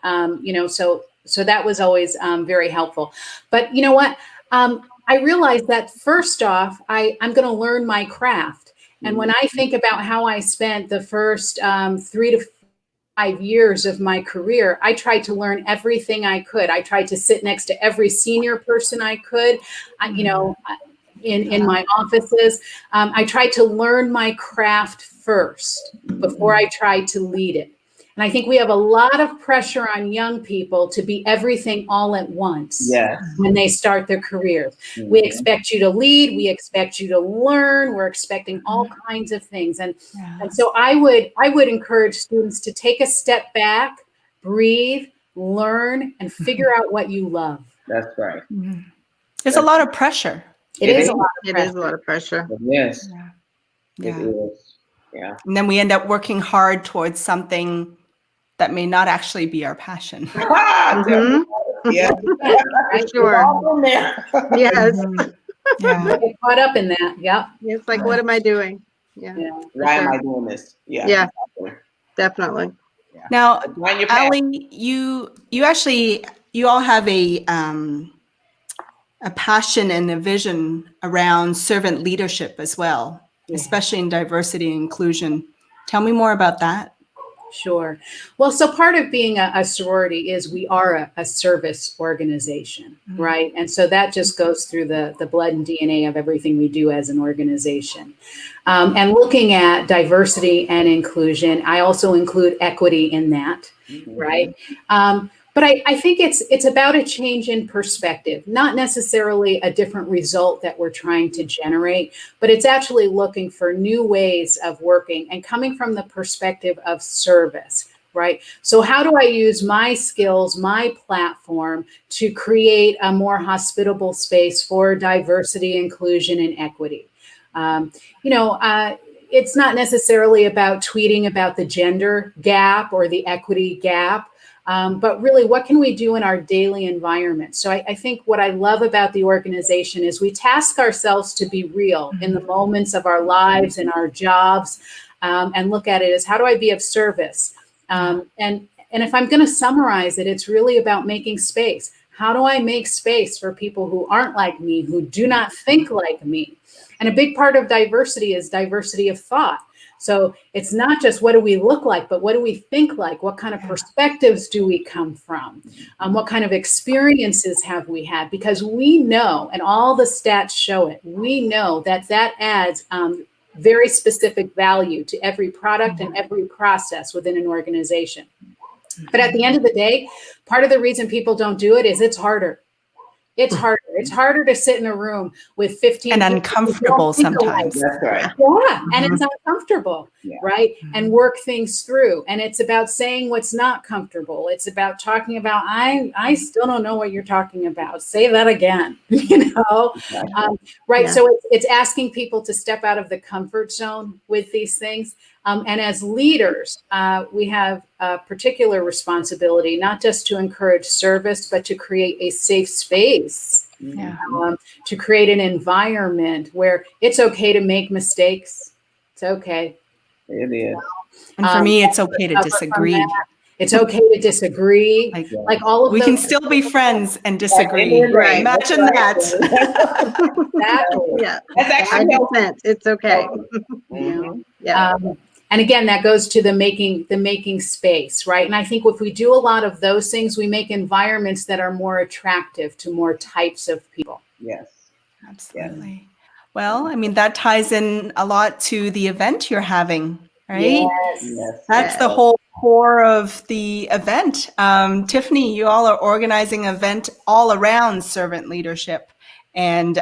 So that was always very helpful. But you know what? I realized that first off, I'm going to learn my craft. And when I think about how I spent the first 3 to 5 years of my career, I tried to learn everything I could. I tried to sit next to every senior person I could, in my offices. I tried to learn my craft first before I tried to lead it. And I think we have a lot of pressure on young people to be everything all at once when they start their careers. We expect you to lead. We expect you to learn. We're expecting all kinds of things. And so I would encourage students to take a step back, breathe, learn, and figure out what you love. That's right. There's a lot of pressure. It is a lot of pressure. Yes. Yeah. It is. Yeah. And then we end up working hard towards something that may not actually be our passion. Yeah. For sure. Yes. Yeah. Get caught up in that. Yep. It's like, what am I doing? Yeah. Yeah. Why am sure. I doing this? Yeah. Yeah. Exactly. Definitely. Yeah. Now, Find your path. Alli, you all have a passion and a vision around servant leadership as well, especially in diversity and inclusion. Tell me more about that. Sure. Well, so part of being a sorority is we are a service organization, right? And so that just goes through the blood and DNA of everything we do as an organization. And looking at diversity and inclusion, I also include equity in that, right? But I think it's about a change in perspective, not necessarily a different result that we're trying to generate, but it's actually looking for new ways of working and coming from the perspective of service, right? So how do I use my skills, my platform to create a more hospitable space for diversity, inclusion, and equity? It's not necessarily about tweeting about the gender gap or the equity gap. But really, what can we do in our daily environment? So I think what I love about the organization is we task ourselves to be real in the moments of our lives and our jobs, and look at it as, how do I be of service? And if I'm going to summarize it, it's really about making space. How do I make space for people who aren't like me, who do not think like me? And a big part of diversity is diversity of thought. So it's not just what do we look like, but what do we think like? What kind of perspectives do we come from? What kind of experiences have we had? Because we know, and all the stats show it, we know that adds very specific value to every product and every process within an organization. But at the end of the day, part of the reason people don't do it is it's harder. It's harder. It's harder to sit in a room with 15 And people uncomfortable sometimes. That's right. Yeah, and it's uncomfortable, Yeah. right? And work things through. And it's about saying what's not comfortable. It's about talking about, I still don't know what you're talking about. Say that again, right? Yeah. So it's asking people to step out of the comfort zone with these things. And as leaders, we have a particular responsibility, not just to encourage service, but to create a safe space, to create an environment where it's okay to make mistakes. It's okay. It is. And for me, it's okay to disagree. It's okay to disagree. Like all of we those, can still be friends and disagree. Right. Imagine that. exactly. Yeah. That's actually It's okay. Yeah. And again, that goes to the making space, right? And I think if we do a lot of those things, we make environments that are more attractive to more types of people. Yes. Absolutely. Well, I mean, that ties in a lot to the event you're having, right? Yes. That's the whole core of the event. Tiffany, you all are organizing an event all around servant leadership and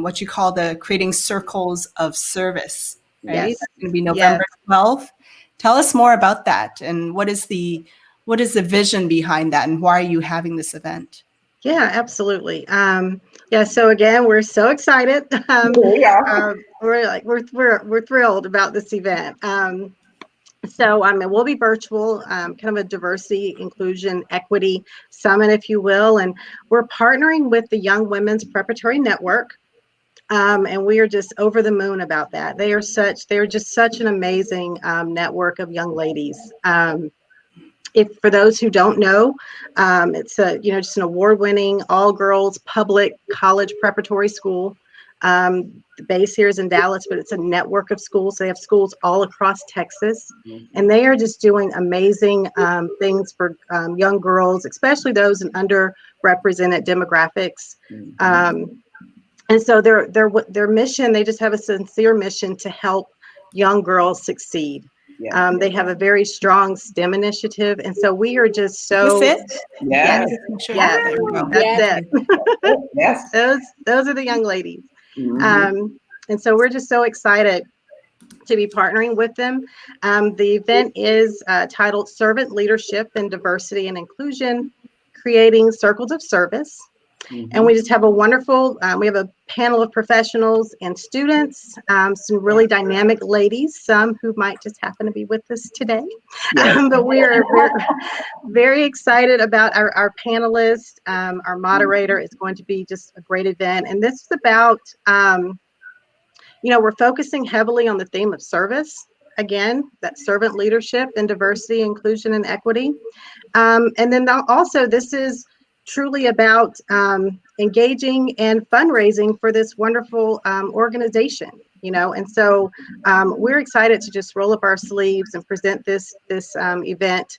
what you call the creating circles of service, right? Yes. That's going to be November 12th. Tell us more about that and what is the vision behind that and why are you having this event? Yeah, absolutely. So again, we're so excited. We're thrilled about this event. We'll be virtual, kind of a diversity, inclusion, equity summit, if you will, and we're partnering with the Young Women's Preparatory Network, and we are just over the moon about that. They are just such an amazing network of young ladies. For those who don't know, it's just an award-winning all-girls public college preparatory school. The base here is in Dallas, but it's a network of schools. They have schools all across Texas, and they are just doing amazing things for young girls, especially those in underrepresented demographics. And so their mission, they just have a sincere mission to help young girls succeed. They have a very strong STEM initiative, and so we are just so Yes. Yes. There we go. That's it. Yes. Those are the young ladies. And so we're just so excited to be partnering with them. The event is titled Servant Leadership and Diversity and Inclusion, Creating Circles of Service. And we just have a wonderful, we have a panel of professionals and students, some really dynamic ladies, some who might just happen to be with us today. But we are very, very excited about our panelists. Our moderator is going to be just a great event. And this is about, we're focusing heavily on the theme of service. Again, that servant leadership and diversity, inclusion, and equity. And then also, this is truly about engaging and fundraising for this wonderful organization, and so we're excited to just roll up our sleeves and present this event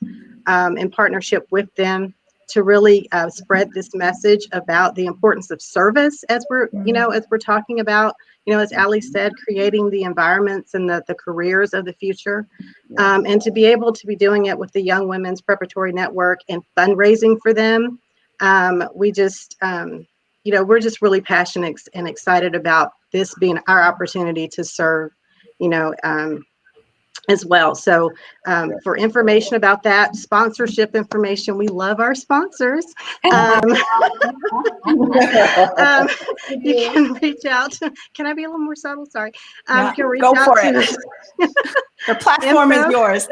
in partnership with them to really spread this message about the importance of service as we're talking about, as Alli said, creating the environments and the careers of the future, and to be able to be doing it with the Young Women's Preparatory Network and fundraising for them. We just, we're just really passionate and excited about this being our opportunity to serve, as well. So for information about that, sponsorship information, we love our sponsors. You can reach out. Can I be a little more subtle? Sorry. You can reach out to us. The platform is yours.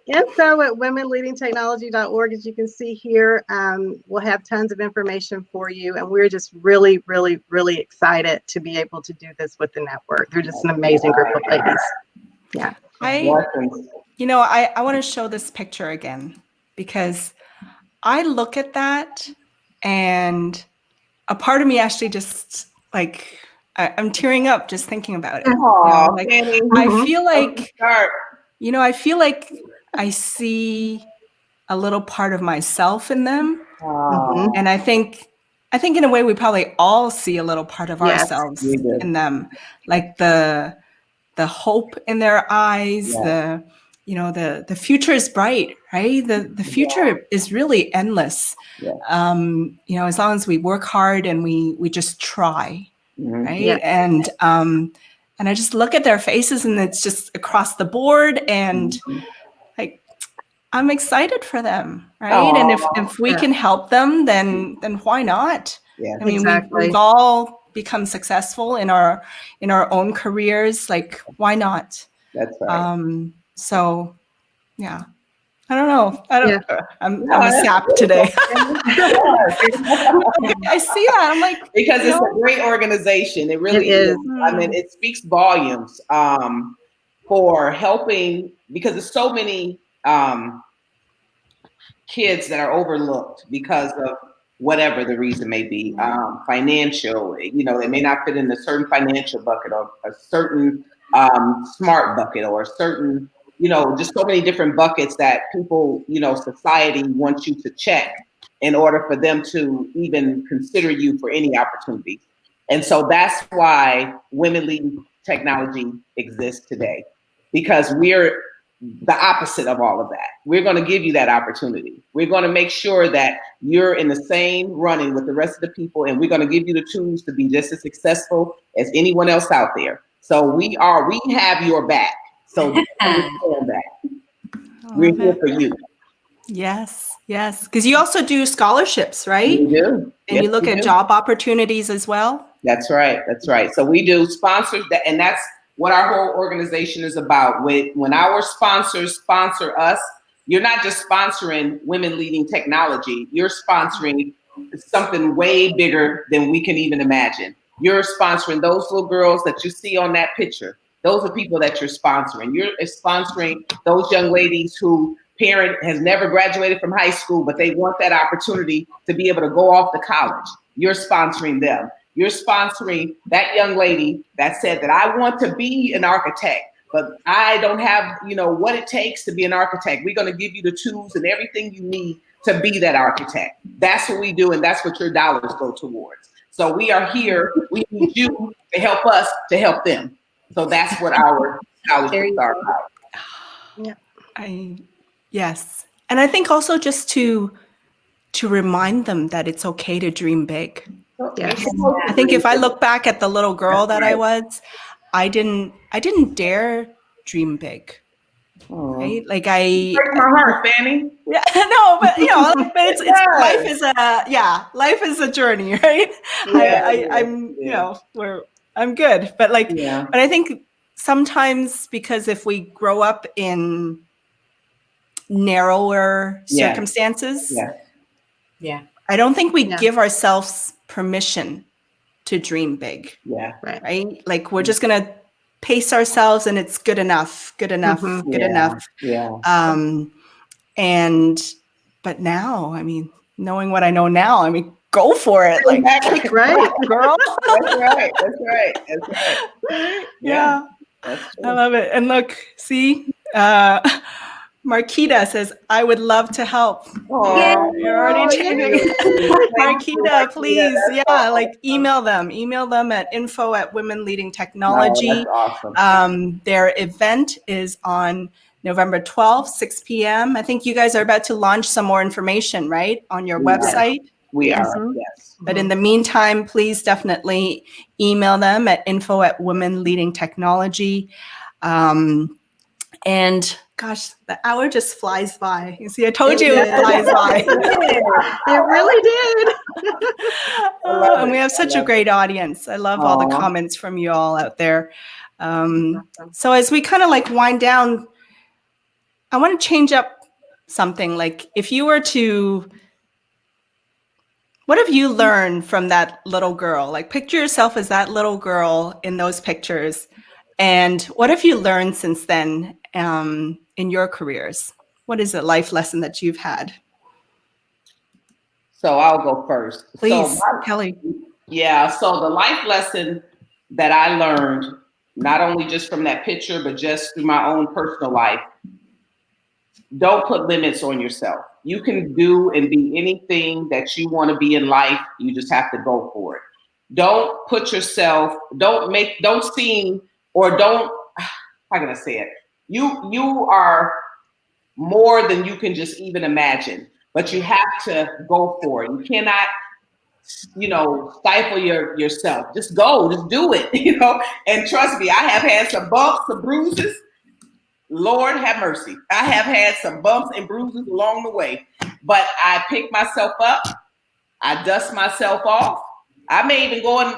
Info at womenleadingtechnology.org, as you can see here. We'll have tons of information for you, and we're just really, really, really excited to be able to do this with the network. They're just an amazing group of ladies. Yeah. I want to show this picture again, because I look at that and a part of me actually just like, I'm tearing up just thinking about it. I feel like, I feel like I see a little part of myself in them. And I think in a way we probably all see a little part of ourselves in them, like the hope in their eyes, the future is bright, right? The future is really endless. As long as we work hard and we just try, right? And I just look at their faces, and it's just across the board, and like, I'm excited for them, right? And if we can help them, then why not? I mean, we've all become successful in our own careers. Like, why not? That's right. So, yeah. I don't know. I'm a sap today. I see that. I'm like, because it's a great organization. It really is. I mean, it speaks volumes for helping, because there's so many kids that are overlooked because of whatever the reason may be, financial. They may not fit in a certain financial bucket, or a certain smart bucket, or a certain, just so many different buckets that people, society wants you to check in order for them to even consider you for any opportunity. And so that's why Women Leading Technology exists today, because we're the opposite of all of that. We're going to give you that opportunity. We're going to make sure that you're in the same running with the rest of the people, and we're going to give you the tools to be just as successful as anyone else out there. So we have your back. So we're here for you. Yes, because you also do scholarships, right? We do. And you look at job opportunities as well. That's right. So we do sponsors, and that's what our whole organization is about. When our sponsors sponsor us, you're not just sponsoring Women Leading Technology, you're sponsoring something way bigger than we can even imagine. You're sponsoring those little girls that you see on that picture. Those are people that you're sponsoring. You're sponsoring those young ladies who parent has never graduated from high school, but they want that opportunity to be able to go off to college. You're sponsoring them. You're sponsoring that young lady that said that I want to be an architect, but I don't have, what it takes to be an architect. We're going to give you the tools and everything you need to be that architect. That's what we do, and that's what your dollars go towards. So we are here. We need you to help us to help them. So that's what our scholarships are about. Yes. And I think also just to remind them that it's okay to dream big. Yes. I think if I look back at the little girl that I was, I didn't dare dream big. right? Like Break my heart, Fanny. yeah, no, but but it's life is a journey, right? I'm I'm good, but but I think sometimes because if we grow up in narrower circumstances, I don't think we give ourselves permission to dream big. Right? Like we're just gonna pace ourselves, and it's good enough, good enough, good enough. But now, I mean, knowing what I know now, I mean, go for it. Like, right, girl. That's right. Yeah. That's true. I love it. And look, see, Marquita says, I would love to help. You're already changing. Marquita, please. Email them at info@womenleadingtechnology. No, that's awesome. Their event is on November 12th, 6 p.m. I think you guys are about to launch some more information, right? On your website. We are, yes. But in the meantime, please definitely email them at info@womenleadingtechnology. And gosh, the hour just flies by. You see, I told you it flies by. It really did. And we have such a great audience. I love all the comments from you all out there. So as we kind of wind down, I want to change up something. Like if you were to, what have you learned from that little girl? Like picture yourself as that little girl in those pictures. And what have you learned since then in your careers? What is a life lesson that you've had? So I'll go first. Please, Kelly. Yeah, so the life lesson that I learned, not only just from that picture, but just through my own personal life, don't put limits on yourself. You can do and be anything that you want to be in life. You just have to go for it. Don't put yourself, how can I say it? You are more than you can just even imagine, but you have to go for it. You cannot, stifle yourself. Just go, just do it, and trust me, I have had some bumps, some bruises. Lord have mercy. I have had some bumps and bruises along the way, but I pick myself up. I dust myself off. I may go in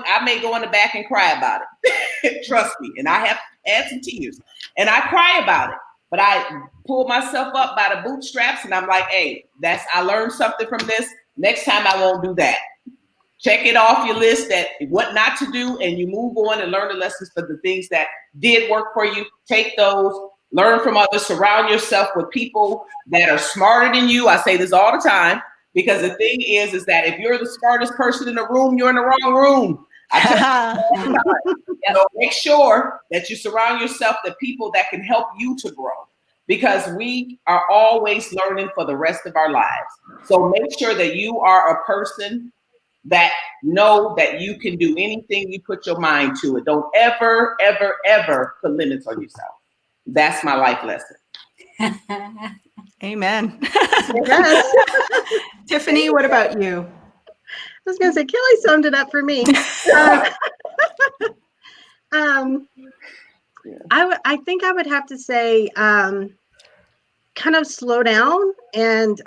the back and cry about it. Trust me. And I have had some tears and I cry about it, but I pull myself up by the bootstraps and I'm like, hey, I learned something from this. Next time I won't do that. Check it off your list that what not to do, and you move on and learn the lessons for the things that did work for you. Take those, learn from others, surround yourself with people that are smarter than you. I say this all the time, because the thing is that if you're the smartest person in the room, you're in the wrong room. I tell you all the time. So make sure that you surround yourself with people that can help you to grow, because we are always learning for the rest of our lives. So make sure that you are a person that know that you can do anything you put your mind to it. Don't ever, ever, ever put limits on yourself. That's my life lesson. Amen. Yes. Tiffany, what about you? I was going to say, Kelly summed it up for me. I think I would have to say, kind of slow down and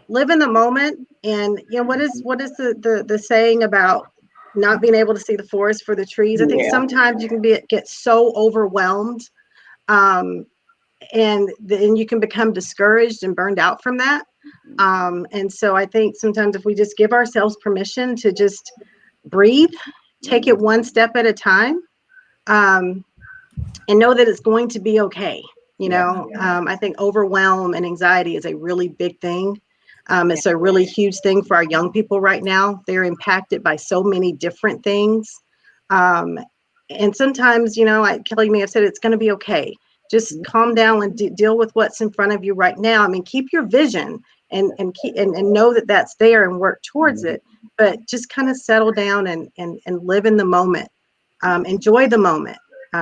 live in the moment. And what is the saying about not being able to see the forest for the trees? I think sometimes you can get so overwhelmed, and then you can become discouraged and burned out from that. And so I think sometimes if we just give ourselves permission to just breathe, take it one step at a time, and know that it's going to be okay. I think overwhelm and anxiety is a really big thing. It's a really huge thing for our young people right now. They're impacted by so many different things. And sometimes, like Kelly may have said, it's going to be okay. Just calm down and deal with what's in front of you right now. I mean, keep your vision and know that that's there and work towards it, but just kind of settle down and live in the moment. Enjoy the moment,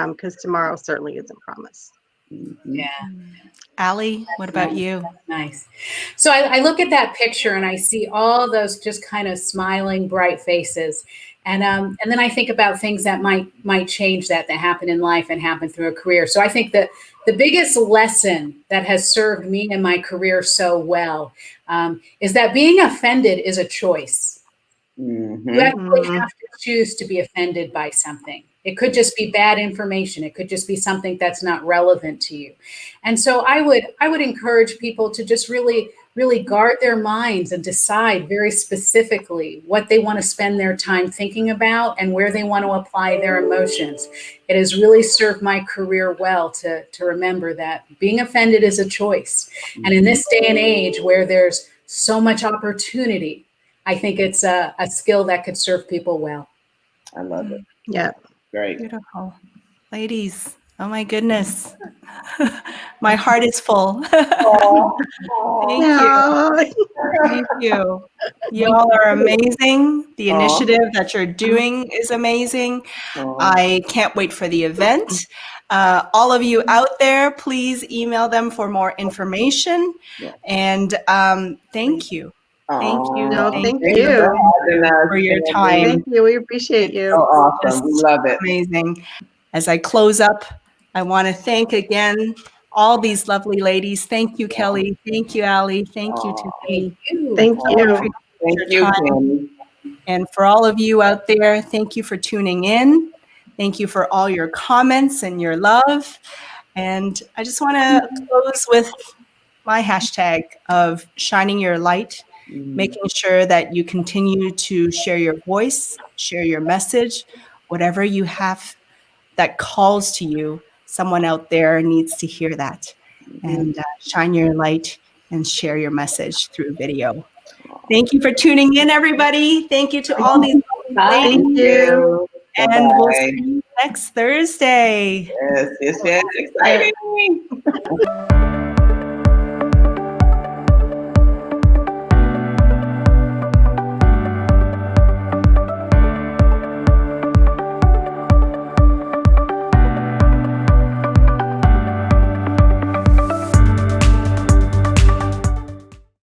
because tomorrow certainly isn't promised. Yeah. Alli, what about you? That's nice. So I look at that picture and I see all those just kind of smiling, bright faces. And then I think about things that might change that happen in life and happen through a career. So I think that the biggest lesson that has served me in my career so well is that being offended is a choice. You actually have to choose to be offended by something. It could just be bad information. It could just be something that's not relevant to you. And so I would encourage people to just really guard their minds and decide very specifically what they want to spend their time thinking about and where they want to apply their emotions. It has really served my career well to remember that being offended is a choice. And in this day and age where there's so much opportunity, I think it's a skill that could serve people well. I love it. Yeah. Great. Beautiful. Ladies, oh my goodness. My heart is full. Thank you. Thank you. You all are amazing. The initiative that you're doing is amazing. I can't wait for the event. All of you out there, please email them for more information. And thank you. Thank you. No, Thank thank you you for your time. Thank you. We appreciate you. So awesome. We love it. Amazing. As I close up, I want to thank again all these lovely ladies. Thank you, Kelly. Thank you, Alli. Thank you, Tiffany. Thank you. Thank you, Tammy. And for all of you out there, thank you for tuning in. Thank you for all your comments and your love. And I just want to close with my hashtag of shining your light, making sure that you continue to share your voice, share your message, whatever you have that calls to you. Someone out there needs to hear that. And shine your light and share your message through video. Thank you for tuning in, everybody. Thank you to all these ladies. Thank you. And we'll see you next Thursday. Yes, exciting.